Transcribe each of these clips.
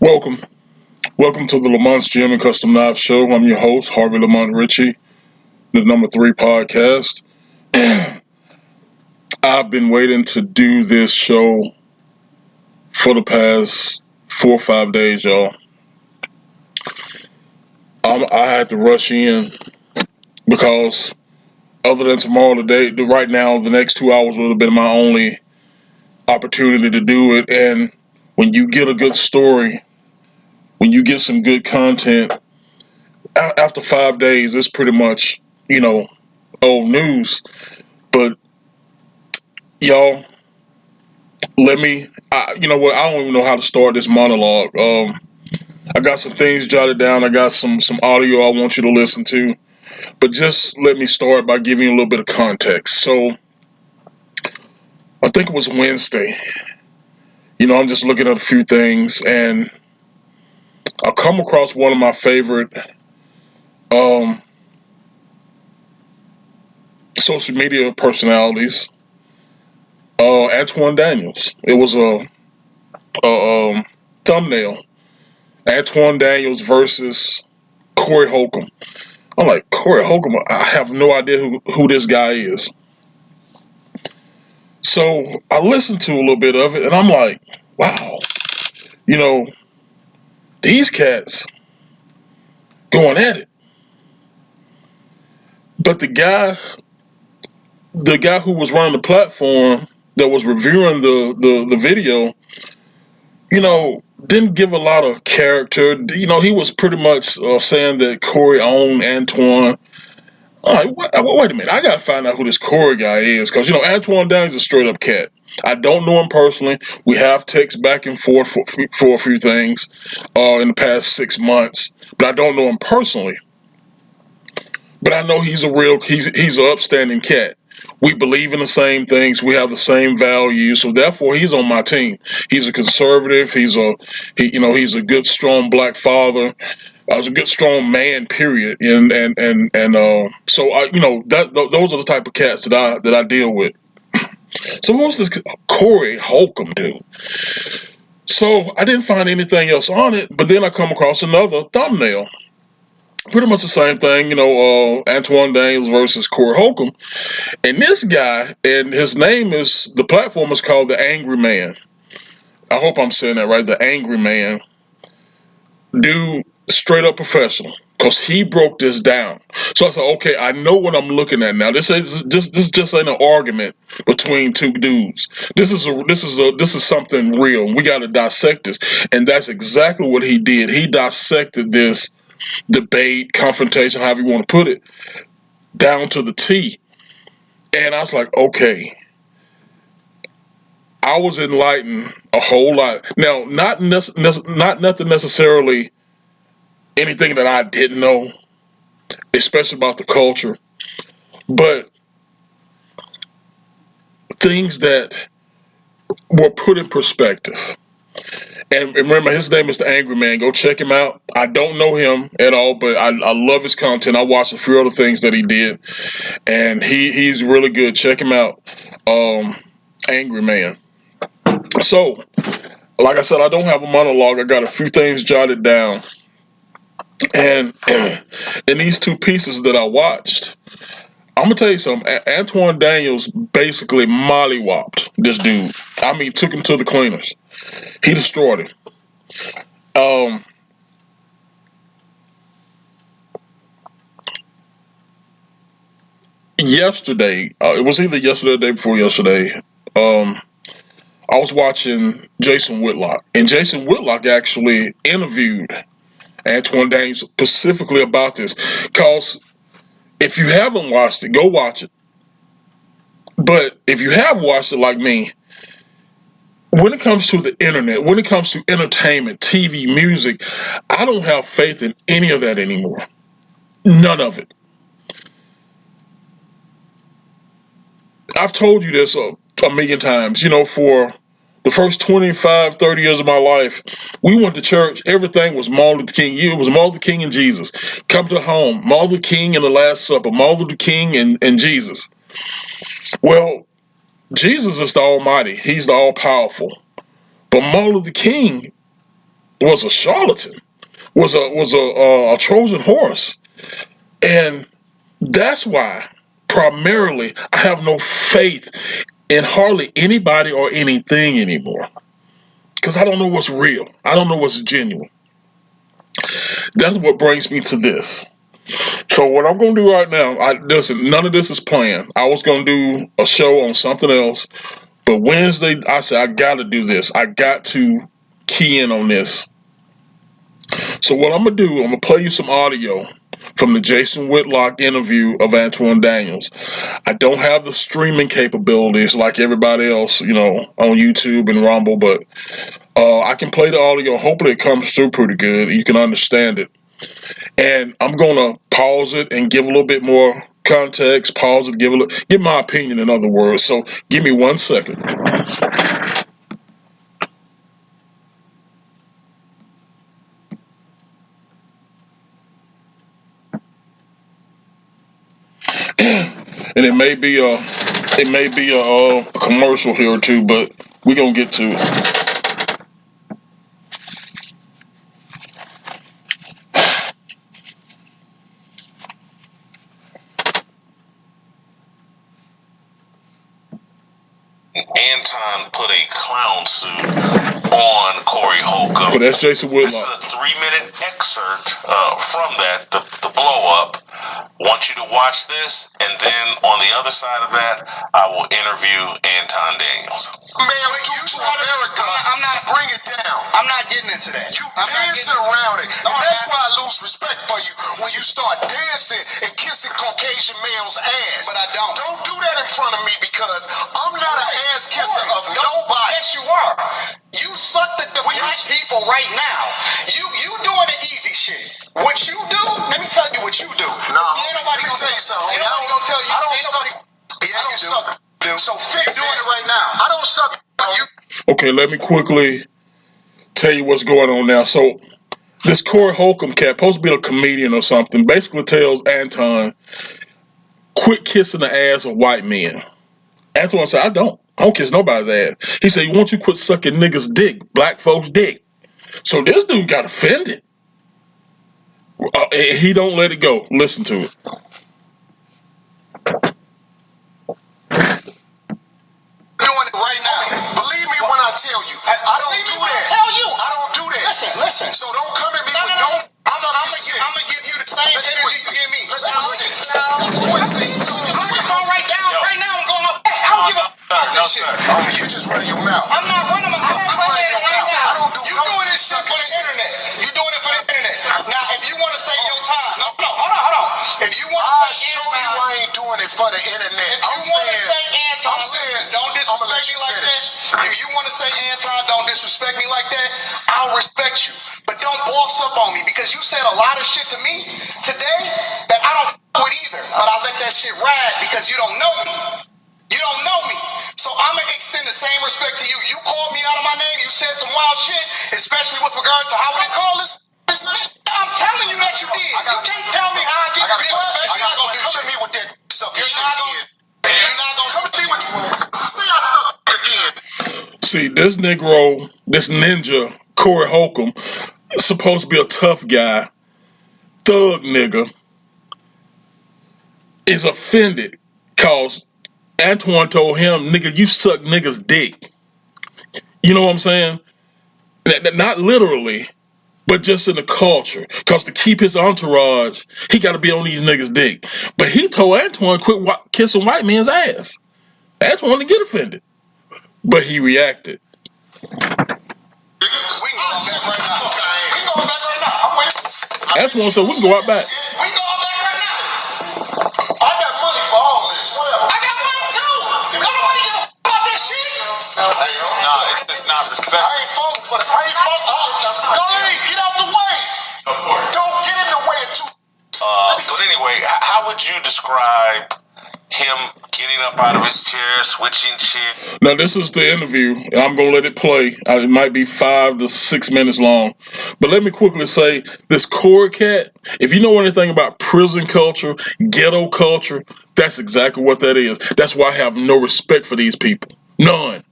Welcome. Welcome to the Lamonts G Custom Knife Show. I'm your host, Harvey Lamont Ritchie, the number 3 podcast. I've been waiting to do this show for the past 4 or 5 days, y'all. I had to rush in because other than tomorrow, right now, the next 2 hours would have been my only opportunity to do it. And when you get a good story, when you get some good content, after 5 days, it's pretty much, old news. But y'all, you know what? I don't even know how to start this monologue. I got some things jotted down. I got some audio I want you to listen to, but just let me start by giving you a little bit of context. So I think it was Wednesday. I'm just looking at a few things, and I come across one of my favorite um, social media personalities, Anton Daniels. It was a thumbnail. Anton Daniels versus Corey Holcomb. I'm like, Corey Holcomb, I have no idea who this guy is. So I listened to a little bit of it and I'm like, wow, you know, these cats going at it. But the guy who was running the platform that was reviewing the video, didn't give a lot of character. He was pretty much saying that Corey owned Antoine. All right, wait a minute. I gotta find out who this Corey guy is, because Antoine Daniels is a straight up cat. I don't know him personally. We have texted back and forth for a few things in the past 6 months, but I don't know him personally. But I know he's an upstanding cat. We believe in the same things. We have the same values, so therefore he's on my team. He's a conservative. He's a good, strong black father. I was a good, strong man. Period. And so those are the type of cats that I deal with. So what's this Corey Holcomb do? So I didn't find anything else on it, but then I come across another thumbnail. Pretty much the same thing, Antoine Daniels versus Corey Holcomb. And this guy, and the platform is called The Angry Man. I hope I'm saying that right, The Angry Man. Dude, straight up professional, because he broke this down. So I said, okay, I know what I'm looking at now. This just ain't an argument between two dudes. This is something real. We got to dissect this, and that's exactly what he did. He dissected this debate, confrontation, however you want to put it, down to the T. And I was like, okay, I was enlightened a whole lot. Now, not nothing necessarily anything that I didn't know, especially about the culture, but things that were put in perspective. And remember, his name is The Angry Man. Go check him out. I don't know him at all, but I love his content. I watched a few other things that he did, and he's really good. Check him out. Angry Man. So, like I said, I don't have a monologue. I got a few things jotted down. And in these two pieces that I watched, I'm gonna tell you something. Antoine Daniels basically mollywopped this dude. I mean, took him to the cleaners. He destroyed him. Um, Yesterday, it was either yesterday or the day before yesterday. Um, I was watching Jason Whitlock, and Jason Whitlock actually interviewed Antoine Daniels specifically about this. Cause if you haven't watched it, go watch it. But if you have watched it like me, when it comes to the internet, when it comes to entertainment, TV, music, I don't have faith in any of that anymore. None of it. I've told you this a million times. For the first 25, 30 years of my life, we went to church. Everything was Martin Luther King. It was Martin Luther King and Jesus. Come to the home. Martin Luther King and the Last Supper. Martin Luther King and Jesus. Well, Jesus is the Almighty. He's the all powerful. But Martin Luther King was a charlatan, was a Trojan horse, and that's why primarily I have no faith in hardly anybody or anything anymore because I don't know what's real. I don't know what's genuine. That's what brings me to this. So what I'm gonna do right now, listen, none of this is planned. I was gonna do a show on something else, but Wednesday I said I gotta do this. I got to key in on this. So what I'm gonna do, I'm gonna play you some audio from the Jason Whitlock interview of Anton Daniels. I don't have the streaming capabilities like everybody else, on YouTube and Rumble, but I can play the audio. Hopefully it comes through pretty good. You can understand it. And I'm gonna pause it and give a little bit more context. Pause it, give my opinion. In other words, so give me 1 second. And it may be a commercial here or two, but we're gonna get to it. Anton put a clown suit on Corey Holcomb. So that's Jason Whitlock. This is a 3-minute excerpt from that, the blow up. Want you to watch this, and then on the other side of that, I will interview Anton Daniels. Man, due to America, I'm not bring it down. I'm not getting into that. You dancing around it, and that's why I lose respect for you when you start dancing and kissing Caucasian males' ass. But I don't. Don't do that in front of me because I'm not an ass kisser of nobody. Yes, you are. You suck the black people right now. You doing the easy shit. What you do? Let me tell you what you do. No, ain't nobody gonna tell you something. Ain't nobody gonna tell you. I don't suck. Yeah, I don't suck. So fix doing it right now. I don't suck. You. Okay, let me quickly tell you what's going on now. So this Corey Holcomb cat, supposed to be a comedian or something, basically tells Anton, quit kissing the ass of white men. Anton said, I don't kiss nobody's ass. He said, you want you quit sucking niggas' dick, black folks' dick. So this dude got offended. He don't let it go. Listen to it. Doing it right now. Believe me when I tell you. I don't do that. I don't do that. Listen. So don't come at me with no. I'm gonna give you the same energy you give me. Let's switch. I'm going right down. Right now I'm going up back. I don't give a fuck this shit. You just running your mouth. I'm not running my mouth. I'm running your mouth. I don't do. You doing this shit for the internet. You doing it for the internet. Now if you want to say your time, no, hold on. If you want to say show you I ain't doing it for the internet. If you want to say Anton, don't disrespect me like that. If you want to say Anton, don't disrespect me like that, I'll respect you. But don't boss up on me because you said a lot of shit to me today that I don't with either. But I let that shit ride because you don't know me. You don't know me. So I'm going to extend the same respect to you. You called me out of my name. You said some wild shit, especially with regard to how we call this. I'm telling you that you did. You can't tell me how I get this respect. You're not going to do shit. Me with that stuff. You're not going to come to me with say I suck again. See, this Negro, this ninja, Corey Holcomb, is supposed to be a tough guy, thug nigga, is offended because Antoine told him, nigga, you suck niggas' dick. You know what I'm saying? Not literally, but just in the culture. Because to keep his entourage, he got to be on these niggas' dick. But he told Antoine, quit kissing white men's ass. Antoine didn't get offended. But he reacted. We can go back right now. We can go back right now. I'm waiting. Antoine said, we can go out back. We can go out back right now. I got money for all this. Whatever. I got money too. Don't nobody give a fuck about this shit. No, it's not respect. I ain't falling for the. I ain't falling. Don't get out the way. Don't get in the way of two. But anyway, how would you describe him getting up out of his chair, switching shit? Now this is the interview. I'm gonna let it play. It might be 5 to 6 minutes long, but let me quickly say this Corey cat. If you know anything about prison culture, ghetto culture, that's exactly what that is. That's why I have no respect for these people. None.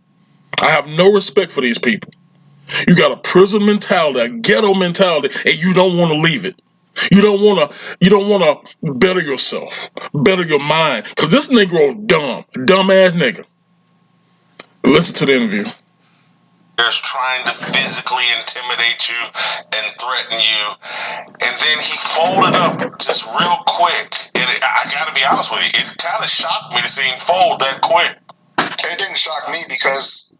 I have no respect for these people. You got a prison mentality, a ghetto mentality, and you don't want to leave it. You don't wanna better yourself, better your mind. Cause this Negro's dumbass nigga. Listen to the interview. There's trying to physically intimidate you and threaten you. And then he folded up just real quick. I gotta be honest with you, it kind of shocked me to see him fold that quick. It didn't shock me because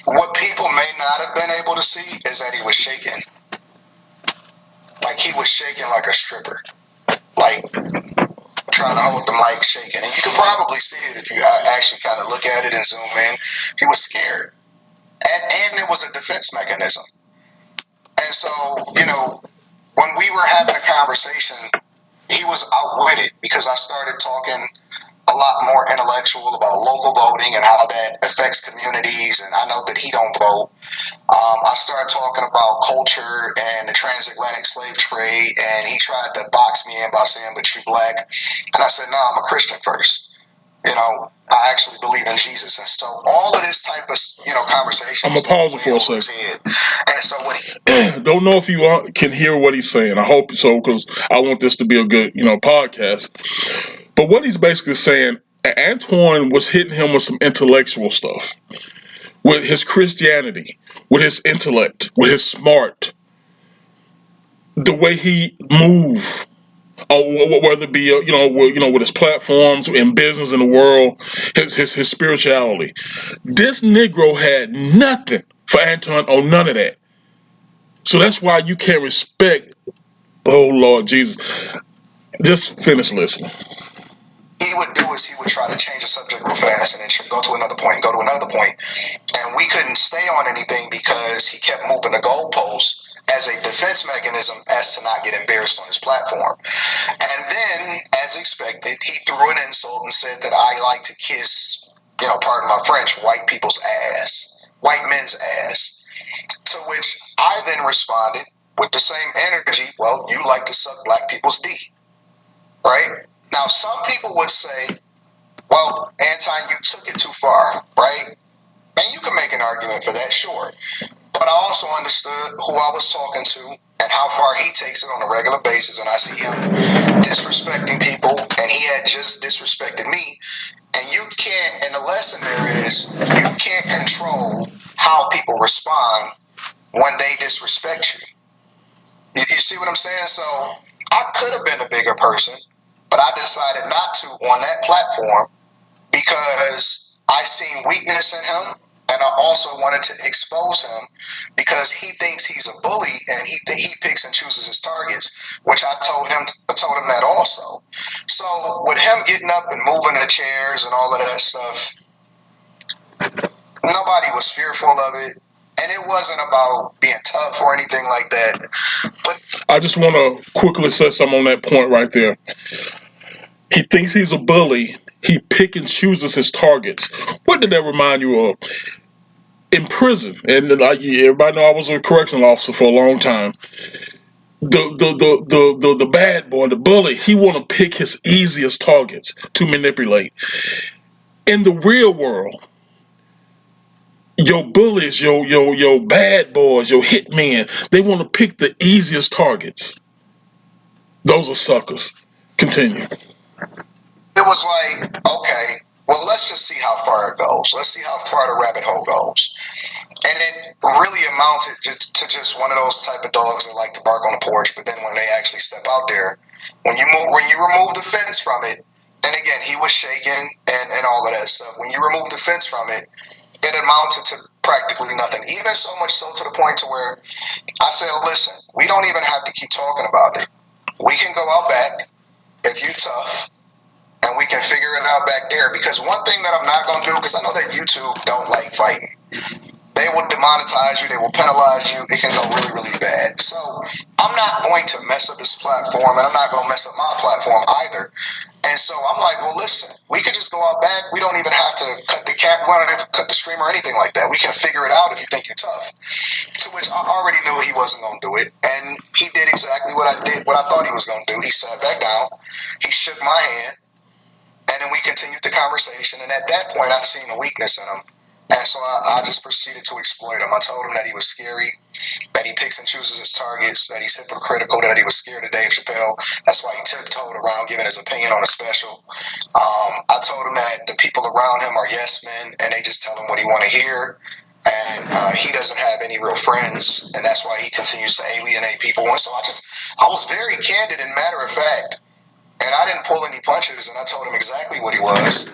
what people may not have been able to see is that he was shaking. Like he was shaking like a stripper. Like trying to hold the mic shaking. And you can probably see it if you actually kind of look at it and zoom in. He was scared. And it was a defense mechanism. And so, when we were having a conversation, he was outwitted because I started talking a lot more intellectual about local voting and how that affects communities. And I know that he don't vote. I started talking about culture and the transatlantic slave trade, and he tried to box me in by saying, "But you black." And I said, "No, I'm a Christian first. I actually believe in Jesus." And so all of this type of, conversation. I'm gonna pause it for a second. And so what don't know if you can hear what he's saying. I hope so, because I want this to be a good, podcast. But what he's basically saying, Antoine was hitting him with some intellectual stuff, with his Christianity, with his intellect, with his smart, the way he move, whether it be with his platforms in business in the world, his spirituality. This Negro had nothing for Anton on none of that. So that's why you can't respect. Oh Lord Jesus, just finish listening. He would do is he would try to change the subject real fast and then go to another point, go to another point. And we couldn't stay on anything because he kept moving the goalposts as a defense mechanism as to not get embarrassed on his platform. And then, as expected, he threw an insult and said that I like to kiss, pardon my French, white people's ass, white men's ass. To which I then responded with the same energy, well, you like to suck black people's D, right? Now, some people would say, well, Anton, you took it too far, right? And you can make an argument for that, sure. But I also understood who I was talking to and how far he takes it on a regular basis. And I see him disrespecting people, and he had just disrespected me. And you can't, and the lesson there is, you can't control how people respond when they disrespect you. You see what I'm saying? So I could have been a bigger person, but I decided not to on that platform because I seen weakness in him, and I also wanted to expose him because he thinks he's a bully and he picks and chooses his targets, which I told him that also. So with him getting up and moving the chairs and all of that stuff, nobody was fearful of it. And it wasn't about being tough or anything like that. But I just want to quickly say something on that point right there. He thinks he's a bully. He pick and chooses his targets. What did that remind you of? In prison, and everybody know I was a correctional officer for a long time. The bad boy, the bully, he want to pick his easiest targets to manipulate. In the real world, your bullies, your bad boys, your hitmen, they want to pick the easiest targets. Those are suckers. Continue. It was like, okay, well, let's just see how far it goes. Let's see how far the rabbit hole goes. And it really amounted to just one of those type of dogs that like to bark on the porch, but then when they actually step out there, when you remove the fence from it, and again, he was shaking and all of that stuff. When you remove the fence from it, it amounted to practically nothing. Even so much so to the point to where I said, listen, we don't even have to keep talking about it. We can go out back if you're tough, and we can figure it out back there. Because one thing that I'm not going to do, because I know that YouTube don't like fighting. They will demonetize you. They will penalize you. It can go really, really bad. So I'm not going to mess up this platform, and I'm not going to mess up my platform either. And so I'm like, well, listen, we could just go out back. We don't even have to cut the stream or anything like that. We can figure it out if you think you're tough. To which I already knew he wasn't going to do it, and he did exactly what I thought he was going to do. He sat back down. He shook my hand, and then we continued the conversation. And at that point, I seen a weakness in him. And so I just proceeded to exploit him. I told him that he was scary, that he picks and chooses his targets, that he's hypocritical, that he was scared of Dave Chappelle. That's why he tiptoed around giving his opinion on a special. I told him that the people around him are yes men, and they just tell him what he want to hear. And he doesn't have any real friends, and that's why he continues to alienate people. And so I was very candid and matter of fact, and I didn't pull any punches, and I told him exactly what he was.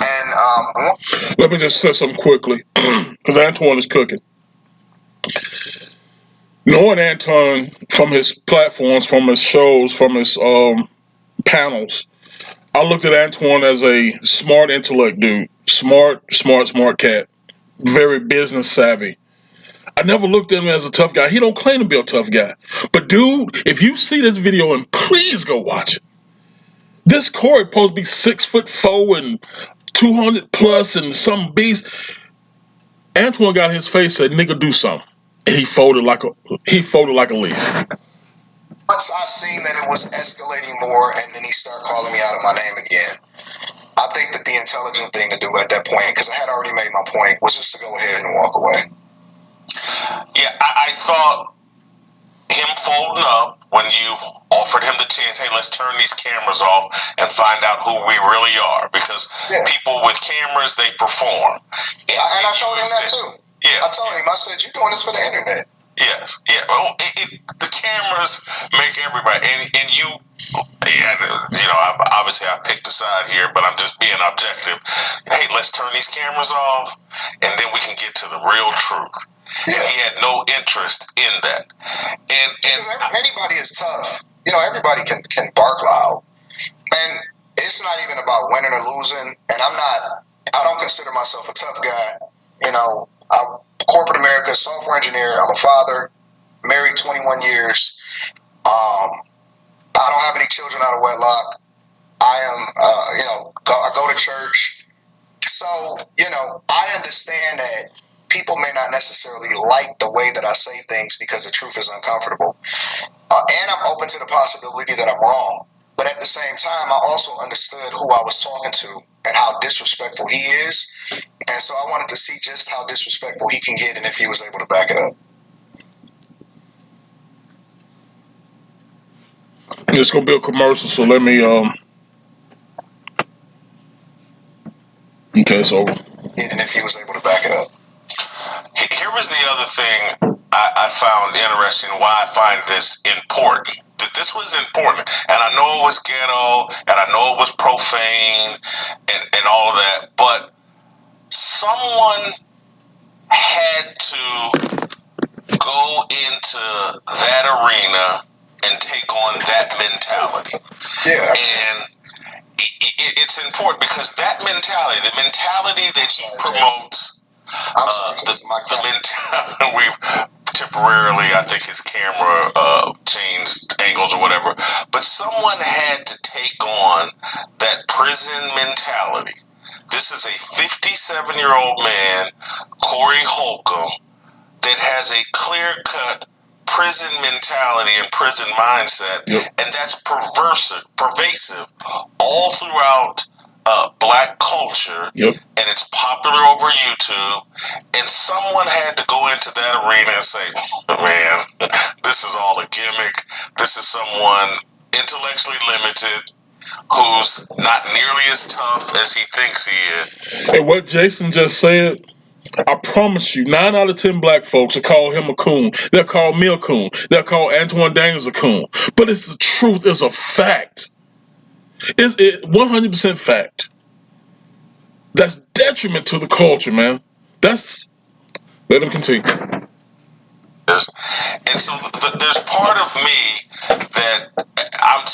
And let me just say something quickly, because Antoine is cooking. Knowing Anton from his platforms, from his shows, from his panels, I looked at Antoine as a smart intellect dude. Smart cat. Very business savvy. I never looked at him as a tough guy. He don't claim to be a tough guy. But dude, if you see this video, and please go watch it. This Corey supposed to be 6'4" and 200 plus and some beast. Antoine got in his face, said, "Nigga, do something," and he folded like a leaf. Once I seen that it was escalating more, and then he started calling me out of my name again, I think that the intelligent thing to do at that point, because I had already made my point, was just to go ahead and walk away. Yeah, I thought him folding up when you offered him the chance, hey, let's turn these cameras off and find out who we really are, because people with cameras, they perform. And I told him that too. Yeah, I told him, I said, you're doing this for the internet. Yes, yeah. Well, the cameras make everybody, and you, obviously I picked a side here, but I'm just being objective. Hey, let's turn these cameras off, and then we can get to the real truth. Yeah. And he had no interest in that. And anybody is tough. Everybody can bark loud, and it's not even about winning or losing. And I don't consider myself a tough guy. I'm corporate America, software engineer. I'm a father, married 21 years. I don't have any children out of wedlock. I am, I go to church. So, I understand that people may not necessarily like the way that I say things because the truth is uncomfortable. And I'm open to the possibility that I'm wrong. But at the same time, I also understood who I was talking to and how disrespectful he is. And so I wanted to see just how disrespectful he can get and if he was able to back it up. It's going to be a commercial, so let me... Okay, it's over. And if he was able to back it up. Here was the other thing I found interesting, why I find this important. That this was important. And I know it was ghetto, and I know it was profane, and all of that. But someone had to go into that arena and take on that mentality. Yeah. And it's important because that mentality, the mentality that he promotes, we've temporarily, I think his camera changed angles or whatever, but someone had to take on that prison mentality. This is a 57-year-old man, Corey Holcomb, that has a clear-cut prison mentality and prison mindset, and that's pervasive all throughout black culture, and it's popular over YouTube, and someone had to go into that arena and say, man, this is all a gimmick. This is someone intellectually limited who's not nearly as tough as he thinks he is. And what Jason just said, I promise you, 9 out of 10 black folks will call him a coon. They'll call me a coon. They'll call Anton Daniels a coon. But it's the truth. It's a fact. It's 100% fact. That's detriment to the culture, man. Let him continue. And so there's part of me that I'm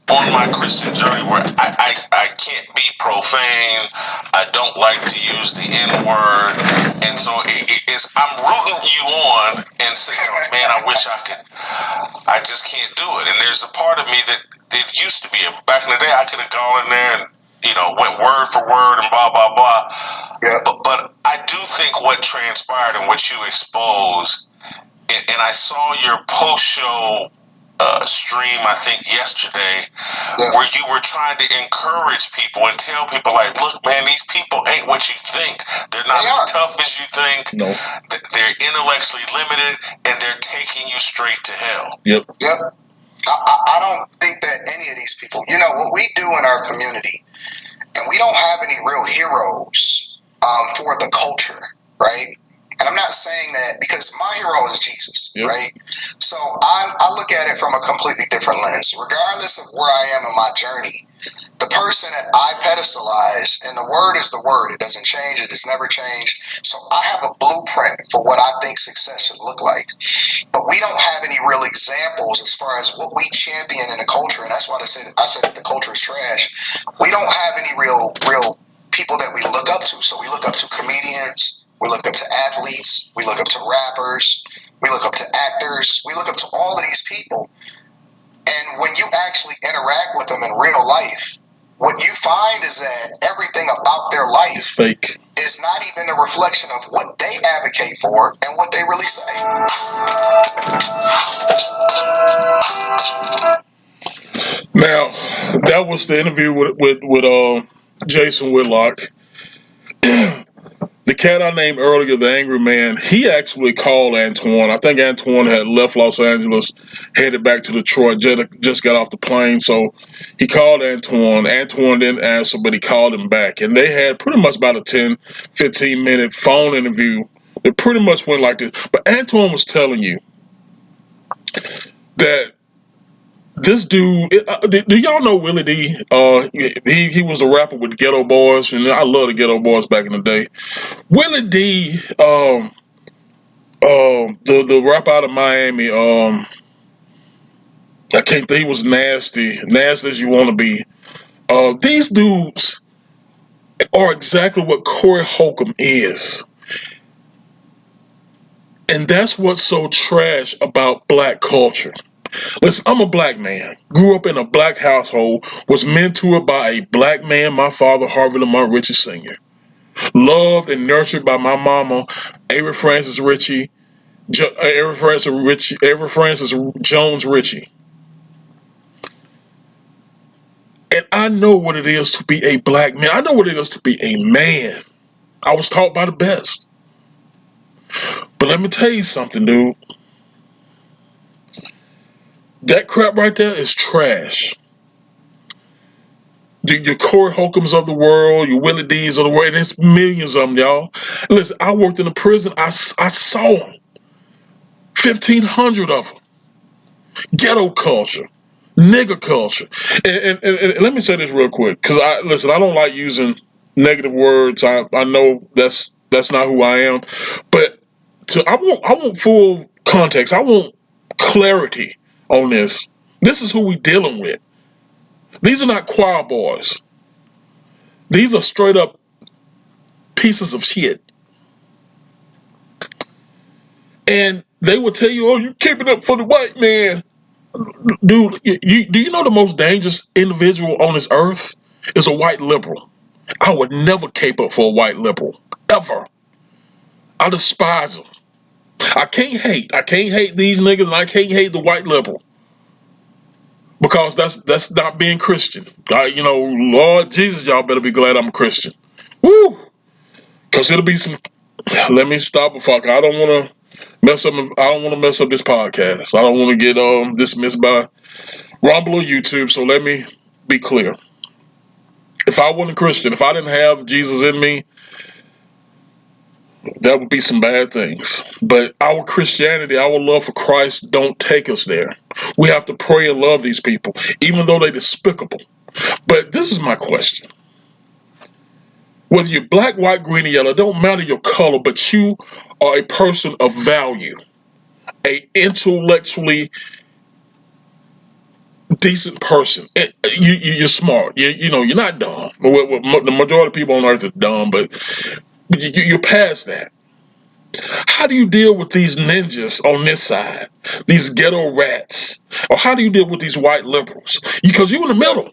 on my Christian journey where I can't be profane. I don't like to use the N-word. And so I'm rooting you on and saying, oh, man, I wish I could. I just can't do it. And there's a part of me that it used to be. Back in the day, I could have gone in there and, went word for word and blah, blah, blah. Yeah. But I do think what transpired and what you exposed, and I saw your post-show stream, I think yesterday, where you were trying to encourage people and tell people, like, look, man, these people ain't what you think. They're not as tough as you think. No. They're intellectually limited, and they're taking you straight to hell. Yep. I don't think that any of these people, what we do in our community, and we don't have any real heroes for the culture, right? And I'm not saying that because my hero is Jesus, right? So I look at it from a completely different lens. Regardless of where I am in my journey, the person that I pedestalize, and the word is the word. It doesn't change. It has never changed. So I have a blueprint for what I think success should look like. But we don't have any real examples as far as what we champion in the culture. And that's why I said that the culture is trash. We don't have any real people that we look up to. So we look up to comedians. We look up to athletes. We look up to rappers. We look up to actors. We look up to all of these people. And when you actually interact with them in real life, what you find is that everything about their life is fake. Is not even a reflection of what they advocate for and what they really say. Now, that was the interview with Jason Whitlock. The cat I named earlier, the angry man, he actually called Antoine. I think Antoine had left Los Angeles, headed back to Detroit, just got off the plane. So he called Antoine. Antoine didn't answer, but he called him back. And they had pretty much about a 10, 15-minute phone interview. It pretty much went like this. But Antoine was telling you that this dude, do y'all know Willie D? He was a rapper with Ghetto Boys, and I love the Ghetto Boys back in the day. Willie D, the rapper out of Miami, I can't think, he was nasty as you want to be. These dudes are exactly what Corey Holcomb is. And that's what's so trash about black culture. Listen, I'm a black man. Grew up in a black household. Was mentored by a black man, my father, Harvey Lamont Ritchie Sr. Loved and nurtured by my mama, Avery Francis Ritchie, Avery Francis Jones Ritchie. And I know what it is to be a black man. I know what it is to be a man. I was taught by the best. But let me tell you something, dude. That crap right there is trash. Your Corey Holcombs of the world, your Willie D's of the world, and there's millions of them, y'all. Listen, I worked in a prison. I saw them. 1,500 of them. Ghetto culture. Nigger culture. And let me say this real quick, because I don't like using negative words. I know that's not who I am. But I want full context. I want clarity on this. This is who we dealing with. These are not choir boys. These are straight up pieces of shit. And they will tell you, oh, you keep it up for the white man. Dude, do you know the most dangerous individual on this earth is a white liberal? I would never cape up for a white liberal. Ever. I despise them. I can't hate. I can't hate these niggas, and I can't hate the white liberal. Because that's not being Christian. Lord Jesus, y'all better be glad I'm a Christian. Woo! Because it'll be some... Let me stop before I don't want to mess up. I don't want to mess up this podcast. I don't want to get dismissed by Rumble or YouTube. So let me be clear. If I wasn't a Christian, if I didn't have Jesus in me, that would be some bad things. But our Christianity, our love for Christ, don't take us there. We have to pray and love these people, even though they're despicable. But this is my question. Whether you're black, white, green, or yellow, it don't matter your color, but you are a person of value, a intellectually decent person. You're smart. You're not dumb. The majority of people on earth are dumb, but you're past that. How do you deal with these ninjas on this side, these ghetto rats? Or how do you deal with these white liberals? Because you're in the middle.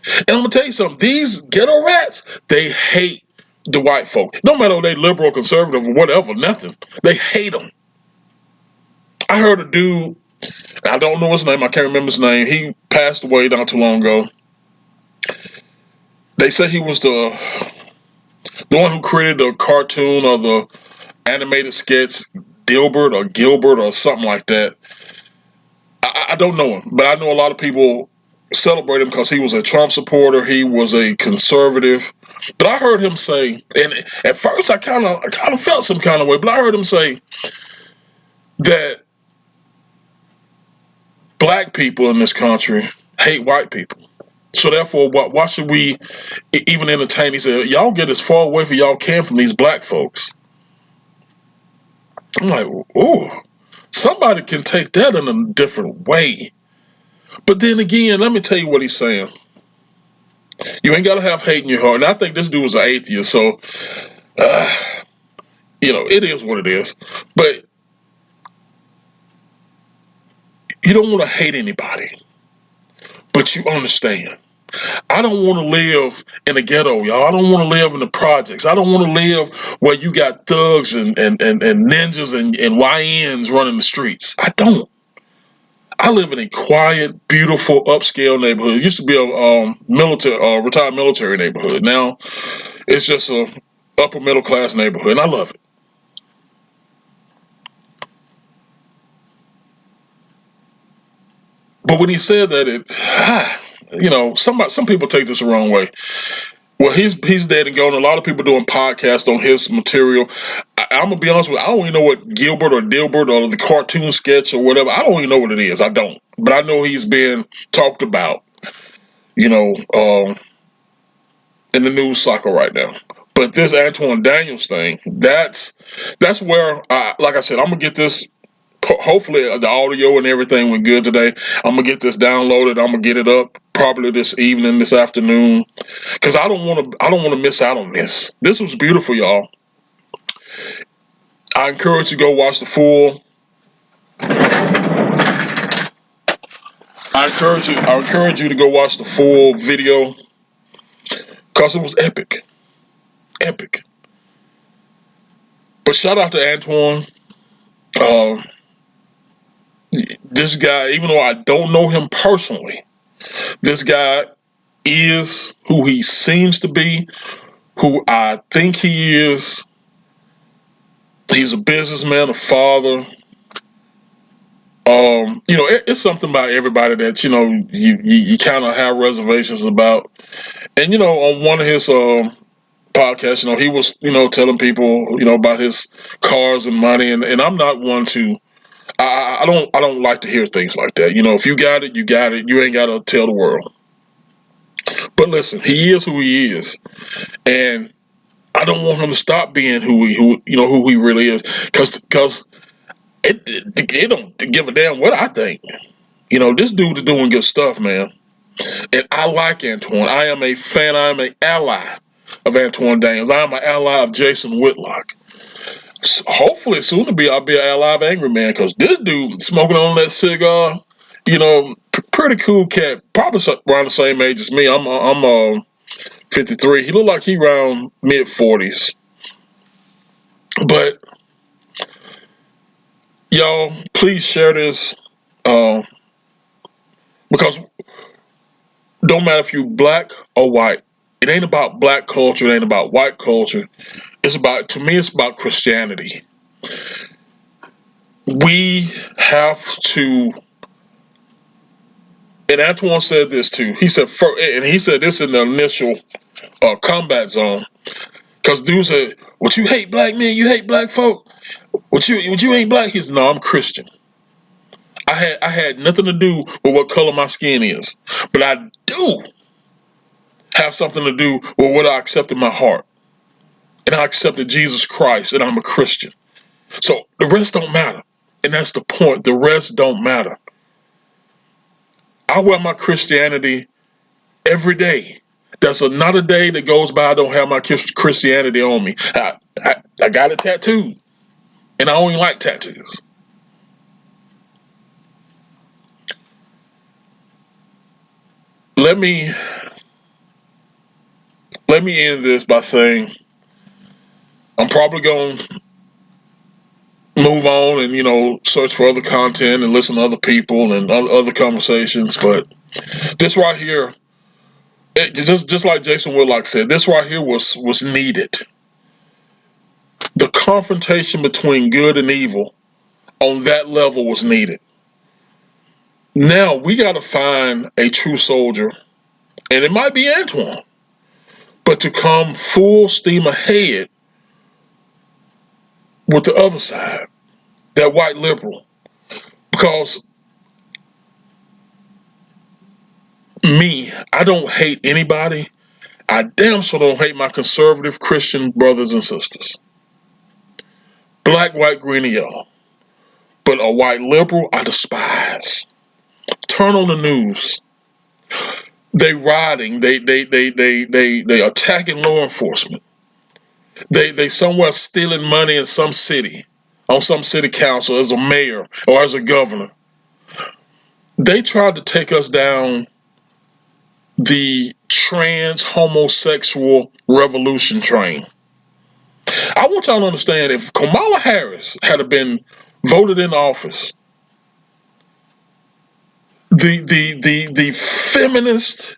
And I'm going to tell you something. These ghetto rats, they hate the white folk. No matter if they liberal, conservative, or whatever, nothing. They hate them. I heard a dude I don't know his name. I can't remember his name. He passed away not too long ago. They say he was the one who created the cartoon or the animated sketch Gilbert or something like that. I don't know him, but I know a lot of people celebrate him because he was a Trump supporter. He was a conservative. But I heard him say, and at first I kind of felt some kind of way, but I heard him say that black people in this country hate white people. So therefore, why should we even entertain? He said, "Y'all get as far away from y'all can from these black folks." I'm like, "Oh, somebody can take that in a different way." But then again, let me tell you what he's saying. You ain't gotta have hate in your heart. And I think this dude was an atheist, so uh, it is what it is. But you don't want to hate anybody, but you understand. I don't want to live in the ghetto, y'all. I don't want to live in the projects. I don't want to live where you got thugs and ninjas and YNs running the streets. I don't. I live in a quiet, beautiful, upscale neighborhood. It used to be a retired military neighborhood. Now it's just a upper middle class neighborhood, and I love it. But when he said that, some people take this the wrong way. Well, he's dead and gone. A lot of people doing podcasts on his material. I'm gonna be honest with you. I don't even know what Gilbert or Dilbert or the cartoon sketch or whatever. I don't even know what it is. I don't. But I know he's been talked about. You know, in the news cycle right now. But this Anton Daniels thing, that's where, like I said, I'm gonna get this. Hopefully, the audio and everything went good today. I'm gonna get this downloaded. I'm gonna get it up probably this evening, this afternoon, because I don't want to miss out on this. This was beautiful, y'all. I encourage you to go watch the full. I encourage you to go watch the full video because it was epic, epic. But shout out to Antoine. Uh, this guy, even though I don't know him personally, this guy is who he seems to be, who I think he is. He's a businessman, a father. It's something about everybody that you kind of have reservations about. And on one of his podcasts, he was telling people about his cars and money, and I'm not one to. I don't like to hear things like that. If you got it, you got it. You ain't got to tell the world. But listen, he is who he is, and I don't want him to stop being who he really is, because it don't give a damn what I think. This dude is doing good stuff, man, and I like Antoine. I am a fan. I am an ally of Antoine Daniels. I am an ally of Jason Whitlock. So hopefully, soon to be, I'll be an ally of Angry Man, because this dude smoking on that cigar, pretty cool cat, probably around the same age as me. I'm 53. He looked like he around mid 40s. But y'all, please share this, uh, because don't matter if you black or white. It ain't about black culture. It ain't about white culture. To me, it's about Christianity. We have to, and Antoine said this too. He said, and he said this in the initial combat zone. Because dude said, "What, you hate black men? You hate black folk? What you ain't black?" He said, "No, I'm Christian. I had nothing to do with what color my skin is, but I do have something to do with what I accept in my heart, and I accepted Jesus Christ, and I'm a Christian. So the rest don't matter, and that's the point. The rest don't matter. I wear my Christianity every day. There's not a day that goes by I don't have my Christianity on me. I got it tattooed, and I only like tattoos." Let me let me end this by saying I'm probably going to move on and, you know, search for other content and listen to other people and other conversations. But this right here, just like Jason Whitlock said, this right here was needed. The confrontation between good and evil on that level was needed. Now we got to find a true soldier, and it might be Antoine, but to come full steam ahead with the other side, that white liberal. Because me, I don't hate anybody. I damn sure don't hate my conservative Christian brothers and sisters. Black, white, green, and yellow. But a white liberal, I despise. Turn on the news. They rioting. They attacking law enforcement. They somewhere stealing money in some city, on some city council as a mayor or as a governor. They tried to take us down the trans homosexual revolution train. I want y'all to understand, if Kamala Harris had been voted in office, the feminist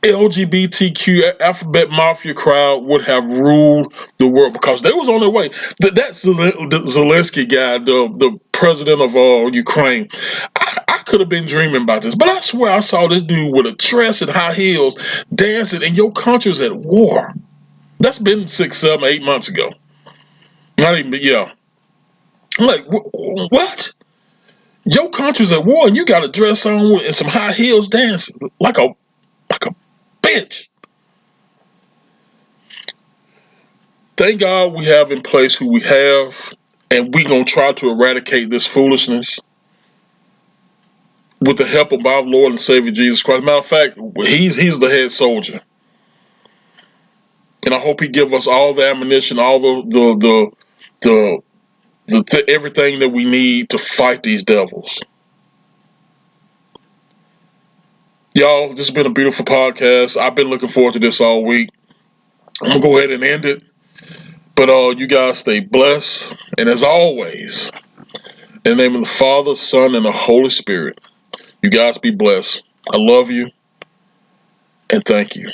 LGBTQ alphabet mafia crowd would have ruled the world, because they was on their way. That Zelensky guy, the president of Ukraine, I could have been dreaming about this, but I swear I saw this dude with a dress and high heels dancing, and your country's at war. That's been 6, 7, 8 months ago. Not even, yeah. I'm like, what? Your country's at war, and you got a dress on and some high heels dancing like a bitch. Thank God we have in place who we have, and we gonna try to eradicate this foolishness with the help of our Lord and Savior Jesus Christ. Matter of fact, he's the head soldier, and I hope he give us all the ammunition, all the everything that we need to fight these devils. Y'all, this has been a beautiful podcast. I've been looking forward to this all week. I'm gonna go ahead and end it. But you guys stay blessed. And as always, in the name of the Father, Son, and the Holy Spirit, you guys be blessed. I love you and thank you.